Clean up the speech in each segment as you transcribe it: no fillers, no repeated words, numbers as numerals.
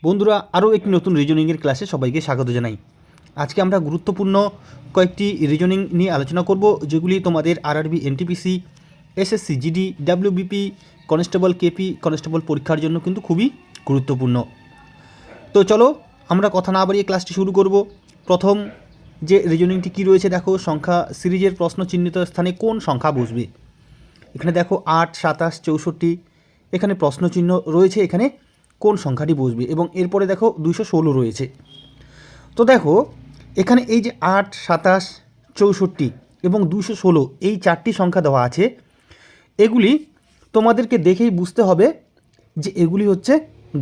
বন্ধুরা, আরও একটি নতুন রিজনিংয়ের ক্লাসে সবাইকে স্বাগত জানাই। আজকে আমরা গুরুত্বপূর্ণ কয়েকটি রিজনিং নিয়ে আলোচনা করব, যেগুলি তোমাদের RRB, NTPC, SSC, GD, WBP, constable, KP constable পরীক্ষার জন্য কিন্তু খুবই গুরুত্বপূর্ণ। তো চলো আমরা কথা না বাড়িয়ে ক্লাসটি শুরু করব। প্রথম যে রিজনিংটি কী রয়েছে দেখো, সংখ্যা সিরিজের প্রশ্ন চিহ্নিত স্থানে কোন সংখ্যা বসবে। এখানে দেখো 8, 27, 64 এখানে প্রশ্নচিহ্ন রয়েছে, এখানে কোন সংখ্যাটি বসবে। এবং এরপরে দেখো 216 রয়েছে। তো দেখো এখানে এই যে 8, 27, 64 এবং 216 এই চারটি সংখ্যা দেওয়া আছে। এগুলি তোমাদেরকে দেখেই বুঝতে হবে যে এগুলি হচ্ছে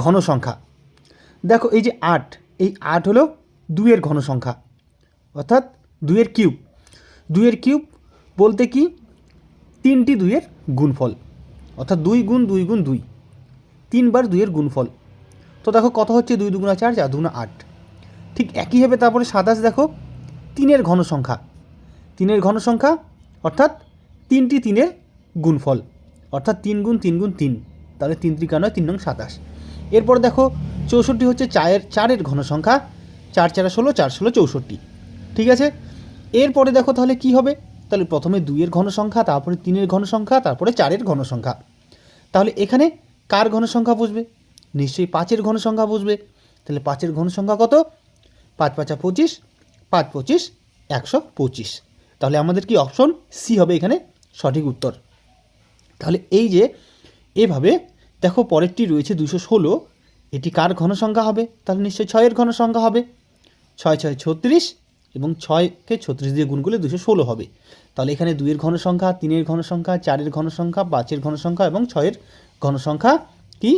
ঘন সংখ্যা। দেখো এই যে 8, এই 8 হলো 2-এর ঘন সংখ্যা, অর্থাৎ 2-এর কিউব। 2-এর কিউব বলতে কি 3টি 2-এর গুণফল, অর্থাৎ 2 গুণ 2 গুণ 2, 3বার 2-এর গুণফল। তো দেখো কত হচ্ছে, 2 দুগুণা 4, 4 দুগুণা 8। ঠিক একইভাবে তারপরে 27 দেখো 3-এর ঘন সংখ্যা, 3-এর ঘন সংখ্যা অর্থাৎ 3টি 3-এর গুণফল, অর্থাৎ 3 গুণ 3 গুণ 3, তাহলে 3 × 9 3 নং 27। এরপর দেখো 64 হচ্ছে 4-এর ঘন সংখ্যা, 4 4 16, 4 16 64। ঠিক আছে, এরপরে দেখো তাহলে কি হবে, তাহলে প্রথমে 2-এর ঘন সংখ্যা, তারপরে 3-এর ঘন সংখ্যা, তারপরে 4-এর ঘন সংখ্যা। তাহলে এখানে কার ঘন সংখ্যা বসবে? নিশ্চয়ই 5-এর ঘন সংখ্যা বসবে। তাহলে 5-এর ঘন সংখ্যা কত? 5 5 25, 5 25 125। তাহলে আমাদের কি অপশন সি হবে এখানে সঠিক উত্তর। তাহলে এই যে এভাবে দেখো পরেরটি রয়েছে 216, এটি কার ঘন সংখ্যা হবে? তাহলে নিশ্চয়ই 6-এর ঘন সংখ্যা হবে। 6 6 36 এবং 6কে 36 দিয়ে গুণ করলে 216 হবে। তাহলে এখানে 2-এর ঘন সংখ্যা, 3-এর ঘন সংখ্যা, 4-এর ঘন সংখ্যা, 5-এর ঘন সংখ্যা এবং 6-এর ঘন সংখ্যা কি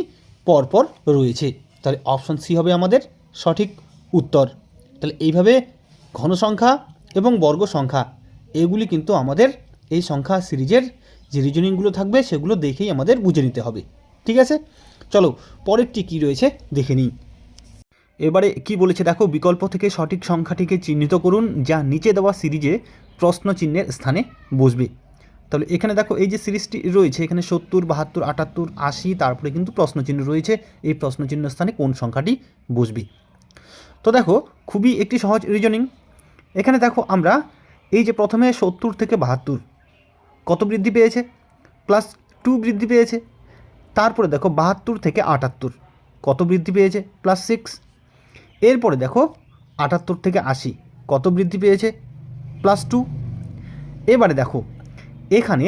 পরপর রয়েছে। তাহলে অপশন সি হবে আমাদের সঠিক উত্তর। তাহলে এইভাবে ঘন সংখ্যা এবং বর্গ সংখ্যা এগুলি কিন্তু আমাদের এই সংখ্যা সিরিজের যে রিজনিংগুলো থাকবে সেগুলো দেখেই আমাদের বুঝে নিতে হবে। ঠিক আছে, চলো পরেরটি কী রয়েছে দেখে নিই। এবারে কি বলেছে দেখো, বিকল্প থেকে সঠিক সংখ্যাটিকে চিহ্নিত করুন যা নিচে দেওয়া সিরিজে প্রশ্ন চিহ্নের স্থানে বসবে। তাহলে এখানে দেখো এই যে সিরিজটি রয়েছে, এখানে 70, 72, 78, 80, তারপরে কিন্তু প্রশ্নচিহ্ন রয়েছে। এই প্রশ্নচিহ্ন স্থানে কোন সংখ্যাটি বসবে। তো দেখো খুবই একটি সহজ রিজনিং। এখানে দেখো আমরা এই যে প্রথমে 70 থেকে 72 কত বৃদ্ধি পেয়েছে? +2 বৃদ্ধি পেয়েছে। তারপরে দেখো 72 থেকে 78 কত বৃদ্ধি পেয়েছে? +6। এরপরে দেখো 78 থেকে 80 কত বৃদ্ধি পেয়েছে? +2। এবারে দেখো এখানে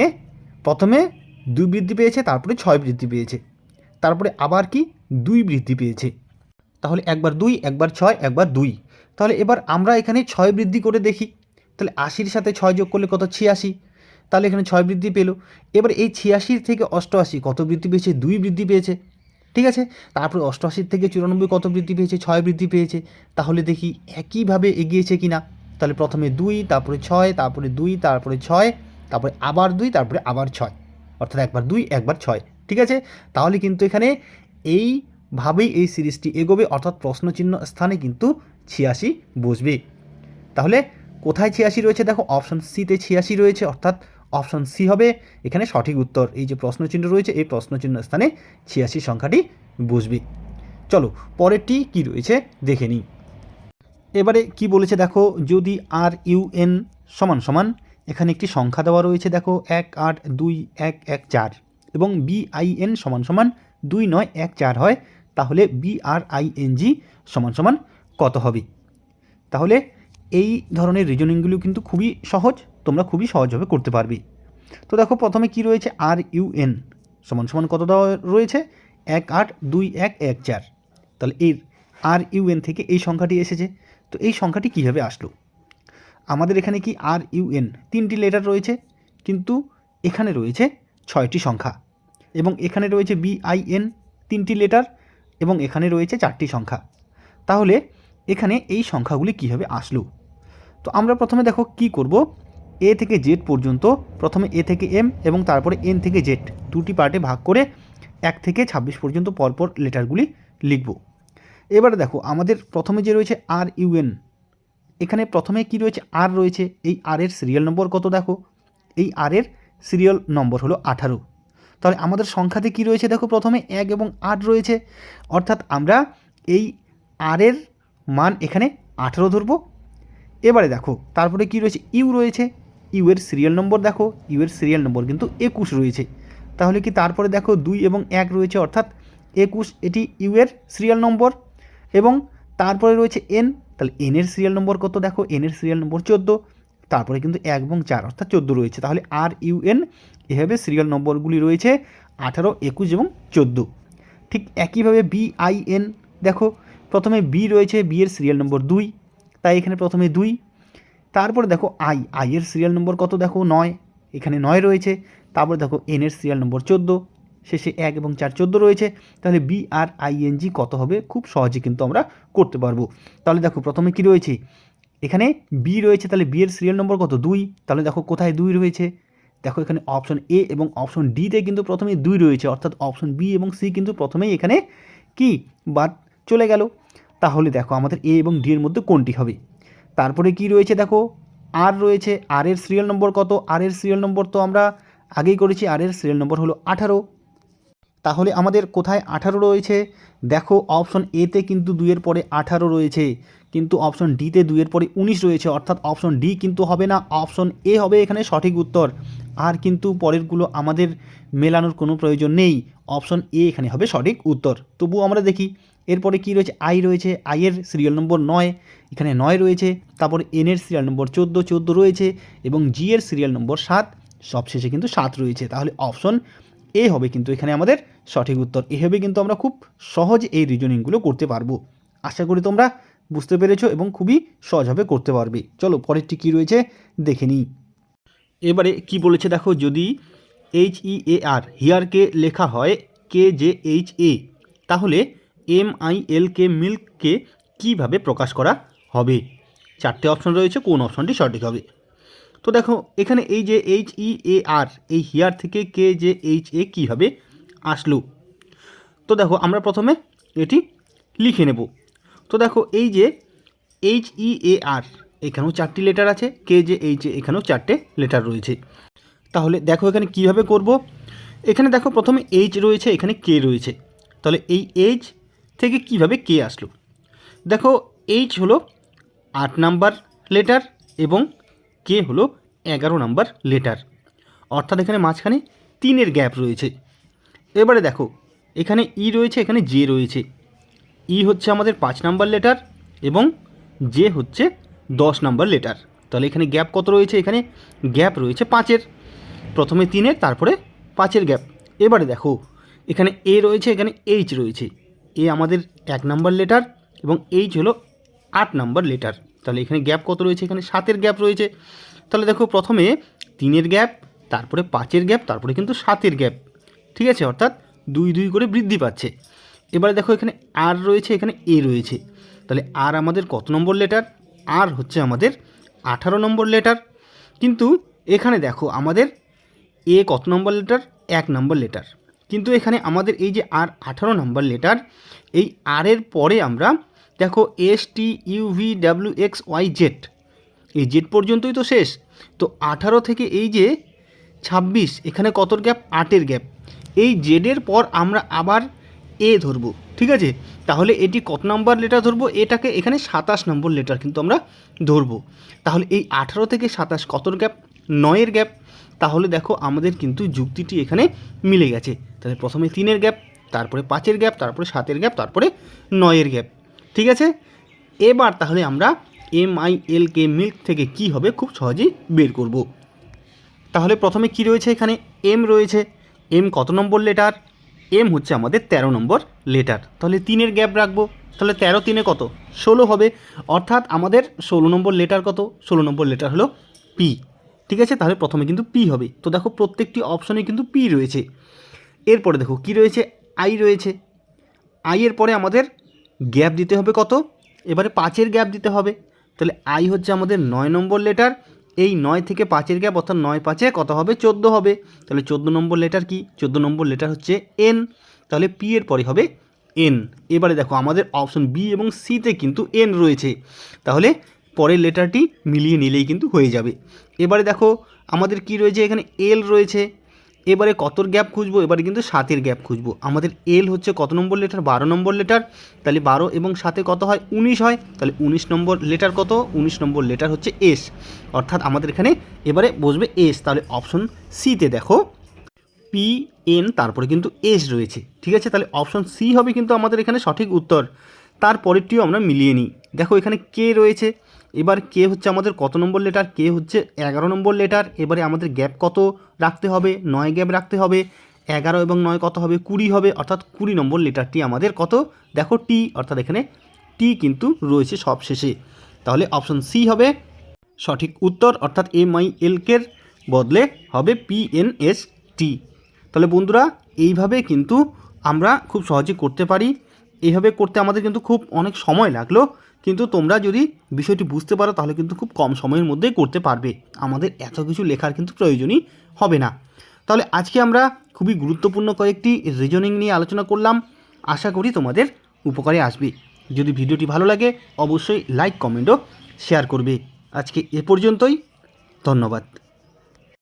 প্রথমে 2 বৃদ্ধি পেয়েছে, তারপরে 6 বৃদ্ধি পেয়েছে, তারপরে আবার কি 2 বৃদ্ধি পেয়েছে। তাহলে একবার 2, একবার 6, একবার 2। তাহলে এবার আমরা এখানে 6 বৃদ্ধি করে দেখি। তাহলে 80-র সাথে 6 যোগ করলে কত? 86। তাহলে এখানে 6 বৃদ্ধি পেলো। এবার এই 86 থেকে 88 কত বৃদ্ধি পেয়েছে? 2 বৃদ্ধি পেয়েছে। ঠিক আছে, তারপরে 88 থেকে 94 কত বৃদ্ধি পেয়েছে? 6 বৃদ্ধি পেয়েছে। তাহলে দেখি একইভাবে এগিয়েছে কিনা। তাহলে প্রথমে 2, তারপরে 6, তারপরে 2, তারপরে 6, তারপরে আবার 2, তারপরে আবার 6, অর্থাৎ একবার 2, একবার 6। ঠিক আছে, তাহলে কিন্তু এখানে এইভাবেই এই সিরিজটি এগোবে, অর্থাৎ প্রশ্নচিহ্ন স্থানে কিন্তু 86 বসবে। তাহলে কোথায় 86 রয়েছে? দেখো অপশন সিতে 86 রয়েছে, অর্থাৎ অপশন সি হবে এখানে সঠিক উত্তর। এই যে প্রশ্নচিহ্ন রয়েছে, এই প্রশ্নচিহ্ন স্থানে 86 সংখ্যাটি বসবে। চলো পরেরটি কি রয়েছে দেখে নিই। এবারে কি বলেছে দেখো, যদি RUN = এখানে একটি সংখ্যা দেওয়া রয়েছে দেখো 1821114 এবং BIN = 2914 হয়, তাহলে BRING = কত হবে? তাহলে এই ধরনের রিজনিংগুলো কিন্তু খুবই সহজ, তোমরা খুবই সহজভাবে করতে পারবে। তো দেখো প্রথমে কি রয়েছে, RUN = কত দেওয়া রয়েছে? 1821114। তাহলে এই RUN থেকে এই সংখ্যাটি এসেছে। তো এই সংখ্যাটি কীভাবে আসলো? আমাদের এখানে কি RUN 3টি লেটার রয়েছে, কিন্তু এখানে রয়েছে 6টি সংখ্যা, এবং এখানে রয়েছে BIN 3টি লেটার, এবং এখানে রয়েছে 4টি সংখ্যা। তাহলে এখানে এই সংখ্যাগুলি কীভাবে আসলো? তো আমরা প্রথমে দেখো কি করব, A থেকে Z পর্যন্ত প্রথমে A থেকে M এবং তারপরে N থেকে Z দুটি পার্টে ভাগ করে 1 থেকে 26 পর্যন্ত পরপর লেটারগুলি লিখব। এবারে দেখো আমাদের প্রথমে যে রয়েছে RUN, এখানে প্রথমে কি রয়েছে? R রয়েছে। এই R এর সিরিয়াল নম্বর কত? দেখো এই R এর সিরিয়াল নম্বর হলো 18। তাহলে আমাদের সংখ্যাতে কি রয়েছে? দেখো প্রথমে 1 এবং 8 রয়েছে, অর্থাৎ আমরা এই আরের মান এখানে 18 ধরবো। এবারে দেখো তারপরে কি রয়েছে, ইউ রয়েছে, ইউ এর সিরিয়াল নম্বর দেখো, ইউ এর সিরিয়াল নম্বর কিন্তু 21 রয়েছে। তাহলে কি তারপরে দেখো 2 এবং 1 রয়েছে, অর্থাৎ 21 এটি ইউ এর সিরিয়াল নম্বর। এবং তারপরে রয়েছে এন, তাহলে এন এর সিরিয়াল নম্বর কত দেখো, এন এর সিরিয়াল নম্বর 14, তারপরে কিন্তু 1 এবং 4 অর্থাৎ 14 রয়েছে। তাহলে আর ইউ এন এভাবে সিরিয়াল নম্বরগুলি রয়েছে 18, 21 এবং 14। ঠিক একইভাবে বি আই এন দেখো, প্রথমে বি রয়েছে, বি এর সিরিয়াল নম্বর 2, তাই এখানে প্রথমে 2। তারপরে দেখো আই, আই এর সিরিয়াল নম্বর কত দেখো 9, এখানে 9 রয়েছে। তারপরে দেখো এন এর সিরিয়াল নম্বর 14, শেষে 1 এবং 4 14 রয়েছে। তাহলে B R I N G কত হবে, খুব সহজে কিন্তু আমরা করতে পারবো। তাহলে দেখো প্রথমে কি রয়েছে, এখানে বি রয়েছে, তাহলে বি এর সিরিয়াল নম্বর কত 2, তাহলে দেখো কোথায় 2 রয়েছে, দেখো এখানে অপশন এ এবং অপশন ডিতে কিন্তু প্রথমে 2 রয়েছে, অর্থাৎ অপশন বি এবং সি কিন্তু প্রথমেই এখানে কি বাদ চলে গেল। তাহলে দেখো আমাদের এ এবং ডি এর মধ্যে কোনটি হবে। তারপরে কি রয়েছে দেখো, আর রয়েছে, আর এর সিরিয়াল নম্বর কত, আর এর সিরিয়াল নম্বর তো আমরা আগেই করেছি, আর এর সিরিয়াল নম্বর হলো 18। তাহলে আমাদের কোথায় 18 রয়েছে, দেখো অপশন এতে কিন্তু 2 এর পরে 18 রয়েছে, কিন্তু অপশন ডিতে 2 এর পরে 19 রয়েছে, অর্থাৎ অপশন ডি কিন্তু হবে না, অপশন এ হবে এখানে সঠিক উত্তর। আর কিন্তু পরেরগুলো আমাদের মেলানোর কোনো প্রয়োজন নেই, অপশন এ এখানে হবে সঠিক উত্তর। তবুও আমরা দেখি এরপরে কি রয়েছে, আই রয়েছে, আই এর সিরিয়াল নম্বর 9, এখানে 9 রয়েছে। তারপরে এন এর সিরিয়াল নম্বর 14, 14 রয়েছে, এবং জি এর সিরিয়াল নম্বর 7, সবশেষে কিন্তু 7 রয়েছে। তাহলে অপশন এ হবে কিন্তু এখানে আমাদের সঠিক উত্তর। এভাবে কিন্তু আমরা খুব সহজে এই রিজনিংগুলো করতে পারবো। আশা করি তোমরা বুঝতে পেরেছো এবং খুবই সহজভাবে করতে পারবে। চলো পরেরটি কী রয়েছে দেখে নিই। এবারে কি বলেছে দেখো, যদি HEAR হিয়ারকে লেখা হয় KJHA, তাহলে MILK মিল্ককে কীভাবে প্রকাশ করা হবে। 4টে অপশন রয়েছে, কোন অপশনটি সঠিক হবে। তো দেখো এখানে এই যে HEAR, এই হিয়ার থেকে KJHA কীভাবে আসলো। তো দেখো আমরা প্রথমে এটি লিখে নেব। তো দেখো এই যে HEAR, এখানেও 4টি লেটার আছে, KJHA এখানেও 4টে লেটার রয়েছে। তাহলে দেখো এখানে কিভাবে করব। এখানে দেখো প্রথমে এইচ রয়েছে, এখানে কে রয়েছে, তাহলে এই এইচ থেকে কিভাবে কে আসলো। দেখো এইচ হলো 8 নাম্বার লেটার এবং কে হলো 11 নাম্বার লেটার, অর্থাৎ এখানে মাঝখানে 3-এর গ্যাপ রয়েছে। এবারে দেখো এখানে ই রয়েছে, এখানে জে রয়েছে। ই হচ্ছে আমাদের 5 নাম্বার লেটার এবং জে হচ্ছে 10 নাম্বার লেটার। তাহলে এখানে গ্যাপ কত রয়েছে, এখানে গ্যাপ রয়েছে 5-এর, প্রথমে 3-এর তারপরে 5-এর গ্যাপ। এবারে দেখো এখানে এ রয়েছে, এখানে এইচ রয়েছে। এ আমাদের 1 নাম্বার লেটার এবং এইচ হলো 8 নাম্বার লেটার। তাহলে এখানে গ্যাপ কত রয়েছে, এখানে 7-এর গ্যাপ রয়েছে। তাহলে দেখো প্রথমে 3-এর গ্যাপ, তারপরে 5-এর গ্যাপ, তারপরে কিন্তু 7-এর গ্যাপ, ঠিক আছে, অর্থাৎ 2 2 করে বৃদ্ধি পাচ্ছে। এবারে দেখো এখানে আর রয়েছে, এখানে এ রয়েছে। তাহলে আর আমাদের কত নম্বর লেটার, আর হচ্ছে আমাদের 18 নম্বর লেটার। কিন্তু এখানে দেখো আমাদের এ কত নম্বর লেটার, 1 নম্বর লেটার। কিন্তু এখানে আমাদের এই যে আর 18 নম্বর লেটার, এই আর এর পরে আমরা দেখো STUVWXYZ, এই জেড পর্যন্তই তো শেষ। তো 18 থেকে এই যে 26, এখানে কতর গ্যাপ, 8-এর গ্যাপ। এই জেডের পর আমরা আবার এ ধরবো, ঠিক আছে। তাহলে এটি কত নাম্বার লেটার ধরবো, এটাকে এখানে 27 নম্বর লেটার কিন্তু আমরা ধরবো। তাহলে এই 18 থেকে 27 কতর গ্যাপ, 9-এর গ্যাপ। তাহলে দেখো আমাদের কিন্তু যুক্তিটি এখানে মিলে গেছে। তাহলে প্রথমে 3-এর গ্যাপ, তারপরে 5-এর গ্যাপ, তারপরে 7-এর গ্যাপ, তারপরে 9-এর গ্যাপ, ঠিক আছে। এবার তাহলে আমরা MILK মিল্ক থেকে কি হবে খুব সহজেই বের করব। তাহলে প্রথমে কি রয়েছে, এখানে এম রয়েছে। এম কত নম্বর লেটার, এম হচ্ছে আমাদের 13 নম্বর লেটার। তাহলে 3-এর গ্যাপ রাখবো, তাহলে 13 3-এ কত 16 হবে, অর্থাৎ আমাদের 16 নম্বর লেটার কত, 16 নম্বর লেটার হলো পি, ঠিক আছে। তাহলে প্রথমে কিন্তু পি হবে। তো দেখো প্রত্যেকটি অপশনে কিন্তু পি রয়েছে। এরপরে দেখো কি রয়েছে, আই রয়েছে। আই এর পরে আমাদের গ্যাপ দিতে হবে কত, এবারে 5-এর গ্যাপ দিতে হবে। তাহলে আই হচ্ছে আমাদের 9 নম্বর লেটার, এই 9 থেকে 5-এর গ্যাপ, অর্থাৎ 9 5-এ কত হবে, 14 হবে। তাহলে 14 নম্বর লেটার কি, 14 নম্বর লেটার হচ্ছে এন। তাহলে পি এর পরে হবে এন। এবারে দেখো আমাদের অপশন বি এবং সিতে কিন্তু এন রয়েছে, তাহলে পরের লেটারটি মিলিয়ে নিলেই কিন্তু হয়ে যাবে। এবারে দেখো আমাদের কি রয়েছে, এখানে এল রয়েছে, এবারে কতর গ্যাপ খুঁজবো, এবারে কিন্তু 7-এর গ্যাপ খুঁজবো। আমাদের এল হচ্ছে কত নম্বর লেটার, 12 নম্বর লেটার, তাহলে 12 এবং 7 কত হয়, 19 হয়, তাহলে 19 নম্বর লেটার কত, 19 নম্বর লেটার হচ্ছে এস, অর্থাৎ আমাদের এখানে এবারে বসবে এস। তাহলে অপশন সিতে দেখো পি এন তারপরে কিন্তু এস রয়েছে, ঠিক আছে, তাহলে অপশন সি হবে কিন্তু আমাদের এখানে সঠিক উত্তর। তারপরেরটিও আমরা মিলিয়ে নিই, দেখো এখানে কে রয়েছে, এবার কে হচ্ছে আমাদের কত নম্বর লেটার, কে হচ্ছে 11 নম্বর লেটার, এবারে আমাদের গ্যাপ কত রাখতে হবে, 9 গ্যাপ রাখতে হবে, 11 এবং 9 কত হবে, 20 হবে, অর্থাৎ 20 নম্বর লেটারটি আমাদের কত, দেখো টি, অর্থাৎ এখানে টি কিন্তু রয়েছে সব শেষে, তাহলে অপশন সি হবে সঠিক উত্তর, অর্থাৎ MILKের বদলে হবে PNST। তাহলে বন্ধুরা এইভাবে কিন্তু আমরা খুব সহজে করতে পারি। এইভাবে করতে আমাদের কিন্তু খুব অনেক সময় লাগলো, কিন্তু তোমরা যদি বিষয়টি বুঝতে পারো তাহলে কিন্তু খুব কম সময়ের মধ্যেই করতে পারবে, আমাদের এত কিছু লেখার কিন্তু প্রয়োজনই হবে না। তাহলে আজকে আমরা খুবই গুরুত্বপূর্ণ কয়েকটি রিজনিং নিয়ে আলোচনা করলাম, আশা করি তোমাদের উপকারে আসবে। যদি ভিডিওটি ভালো লাগে অবশ্যই লাইক কমেন্ট ও শেয়ার করবে। আজকে এ পর্যন্তই, ধন্যবাদ।